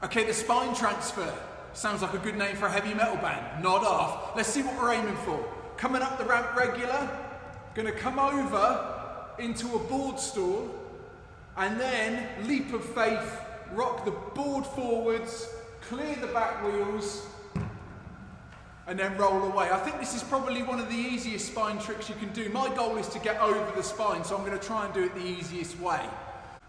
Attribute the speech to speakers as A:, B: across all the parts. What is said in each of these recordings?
A: Okay, the spine transfer. Sounds like a good name for a heavy metal band. Nod off. Let's see what we're aiming for. Coming up the ramp regular, gonna come over into a board stall, and then leap of faith, rock the board forwards, clear the back wheels, and then roll away. I think this is probably one of the easiest spine tricks you can do. My goal is to get over the spine, so I'm gonna try and do it the easiest way.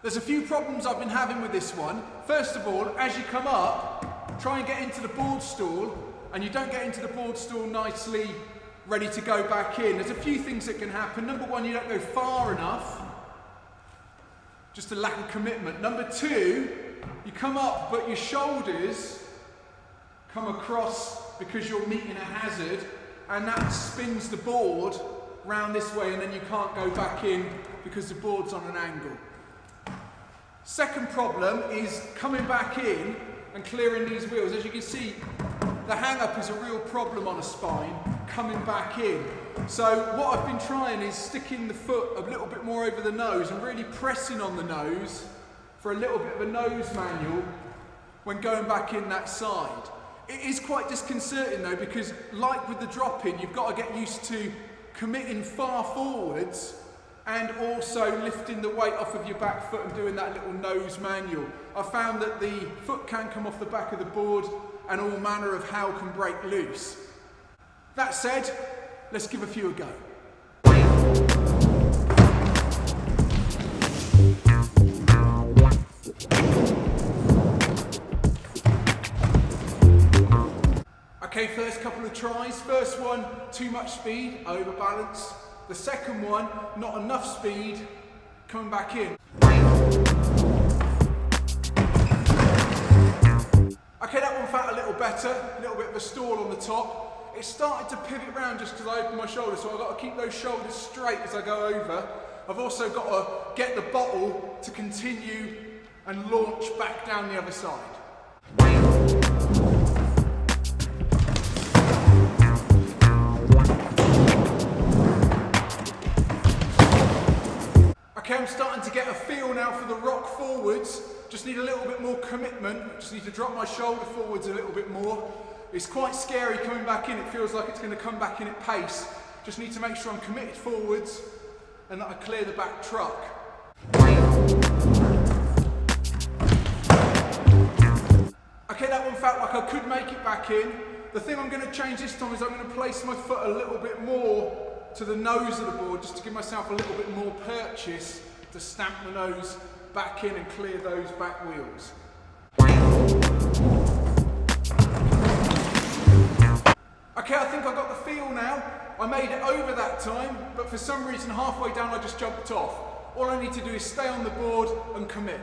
A: There's a few problems I've been having with this one. First of all, as you come up, try and get into the board stall, and you don't get into the board stall nicely, ready to go back in. There's a few things that can happen. Number one, you don't go far enough. Just a lack of commitment. Number two, you come up, but your shoulders come across because you're meeting a hazard, and that spins the board round this way, and then you can't go back in because the board's on an angle. Second problem is coming back in and clearing these wheels. As you can see, the hang-up is a real problem on a spine, coming back in. So what I've been trying is sticking the foot a little bit more over the nose and really pressing on the nose for a little bit of a nose manual when going back in that side. It is quite disconcerting though, because like with the drop-in, you've got to get used to committing far forwards and also lifting the weight off of your back foot and doing that little nose manual. I found that the foot can come off the back of the board and all manner of how can break loose. That said, let's give a few a go. Okay, first couple of tries. First one, too much speed, overbalance. The second one, not enough speed, coming back in. Okay, that one felt a little better, a little bit of a stall on the top. It started to pivot round just because I opened my shoulders, so I've got to keep those shoulders straight as I go over. I've also got to get the bottle to continue and launch back down the other side. Okay, I'm starting to get a feel now for the rock forwards. Just need a little bit more commitment. Just need to drop my shoulder forwards a little bit more. It's quite scary coming back in. It feels like it's going to come back in at pace. Just need to make sure I'm committed forwards and that I clear the back truck. Okay, that one felt like I could make it back in. The thing I'm going to change this time is I'm going to place my foot a little bit more to the nose of the board, just to give myself a little bit more purchase to stamp the nose back in and clear those back wheels. Okay, I think I got the feel now. I made it over that time, but for some reason halfway down I just jumped off. All I need to do is stay on the board and commit.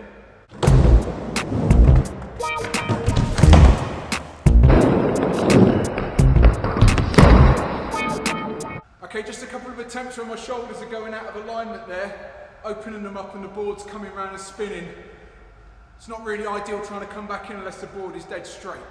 A: Okay, just a couple of attempts where my shoulders are going out of alignment there, opening them up and the board's coming around and spinning. It's not really ideal trying to come back in unless the board is dead straight.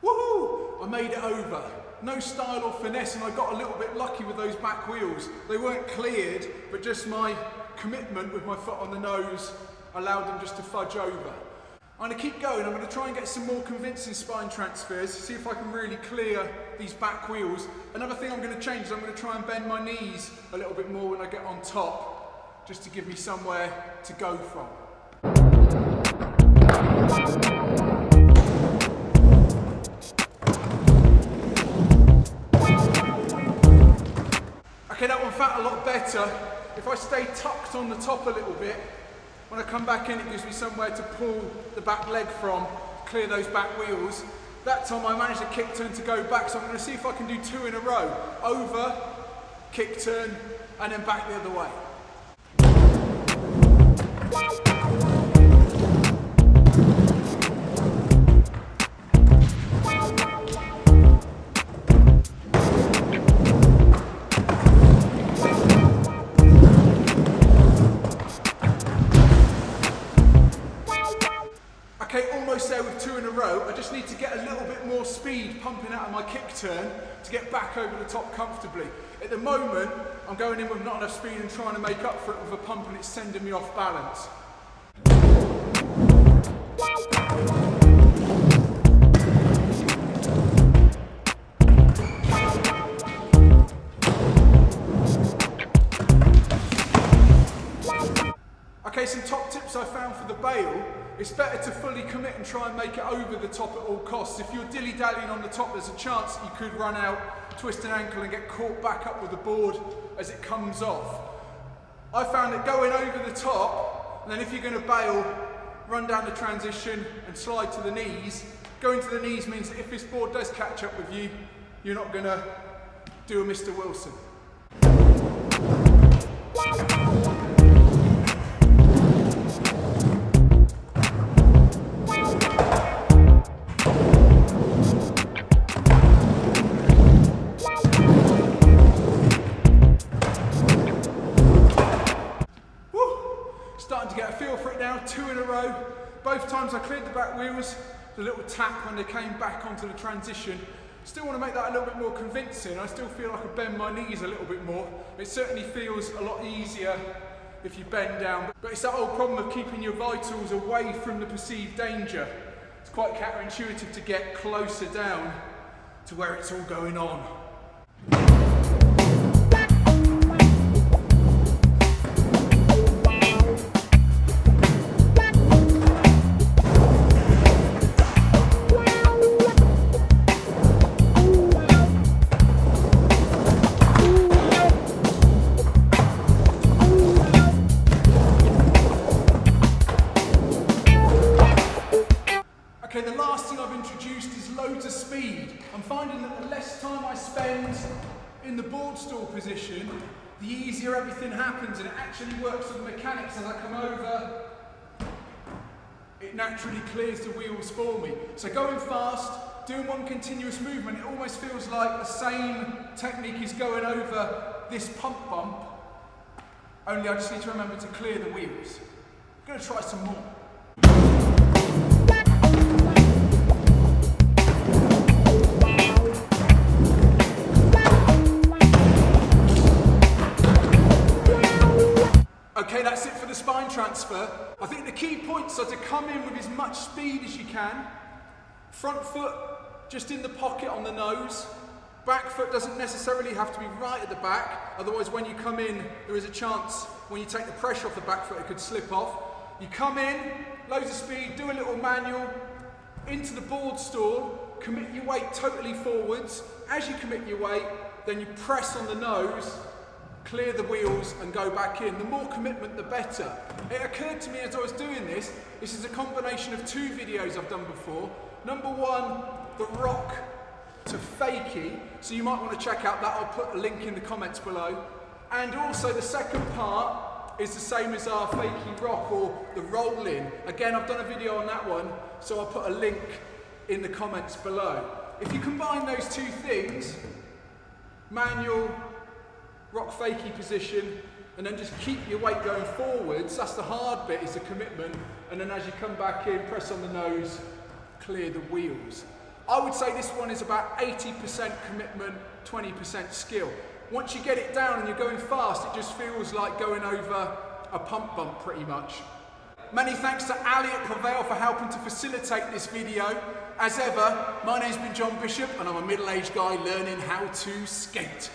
A: Woohoo! I made it over. No style or finesse, and I got a little bit lucky with those back wheels. They weren't cleared, but just my commitment with my foot on the nose allowed them just to fudge over. I'm going to keep going. I'm going to try and get some more convincing spine transfers, see if I can really clear these back wheels. Another thing I'm going to change is I'm going to try and bend my knees a little bit more when I get on top, just to give me somewhere to go from. Okay, that one felt a lot better. If I stay tucked on the top a little bit, when I come back in, it gives me somewhere to pull the back leg from, clear those back wheels. That time I managed a kick turn to go back, so I'm going to see if I can do two in a row. Over, kick turn, and then back the other way. Okay, almost there with two in a row. I just need to get a little bit more speed speed pumping out of my kick turn to get back over the top comfortably. At the moment, I'm going in with not enough speed and trying to make up for it with a pump, and it's sending me off balance. Okay, some top tips I found for the bail. It's better to fully commit and try and make it over the top at all costs. If you're dilly-dallying on the top, there's a chance that you could run out, twist an ankle and get caught back up with the board as it comes off. I found that going over the top, and then if you're going to bail, run down the transition and slide to the knees. Going to the knees means that if this board does catch up with you, you're not going to do a Mr. Wilson. Starting to get a feel for it now, 2 in a row. Both times I cleared the back wheels, the little tap when they came back onto the transition. Still want to make that a little bit more convincing. I still feel like I bend my knees a little bit more. It certainly feels a lot easier if you bend down. But it's that old problem of keeping your vitals away from the perceived danger. It's quite counterintuitive to get closer down to where it's all going on. Okay, the last thing I've introduced is loads of speed. I'm finding that the less time I spend in the board stool position, the easier everything happens, and it actually works with the mechanics. As I come over, it naturally clears the wheels for me. So going fast, doing one continuous movement, it almost feels like the same technique is going over this pump bump, only I just need to remember to clear the wheels. I'm going to try some more. Okay, that's it for the spine transfer. I think the key points are to come in with as much speed as you can. Front foot just in the pocket on the nose. Back foot doesn't necessarily have to be right at the back, otherwise when you come in, there is a chance when you take the pressure off the back foot, it could slip off. You come in, loads of speed, do a little manual, into the board stool, commit your weight totally forwards. As you commit your weight, then you press on the nose, clear the wheels and go back in. The more commitment, the better. It occurred to me as I was doing this is a combination of 2 videos I've done before. Number 1, the rock to fakie, so you might want to check out that. I'll put a link in the comments below. And also the second part is the same as our fakie rock, or the roll-in. Again, I've done a video on that one, so I'll put a link in the comments below. If you combine those 2 things, manual, rock fakie position, and then just keep your weight going forwards, that's the hard bit, is the commitment, and then as you come back in, press on the nose, clear the wheels. I would say this one is about 80% commitment, 20% skill. Once you get it down and you're going fast, it just feels like going over a pump bump pretty much. Many thanks to Ali at Prevail for helping to facilitate this video. As ever, my name's been John Bishop and I'm a middle-aged guy learning how to skate.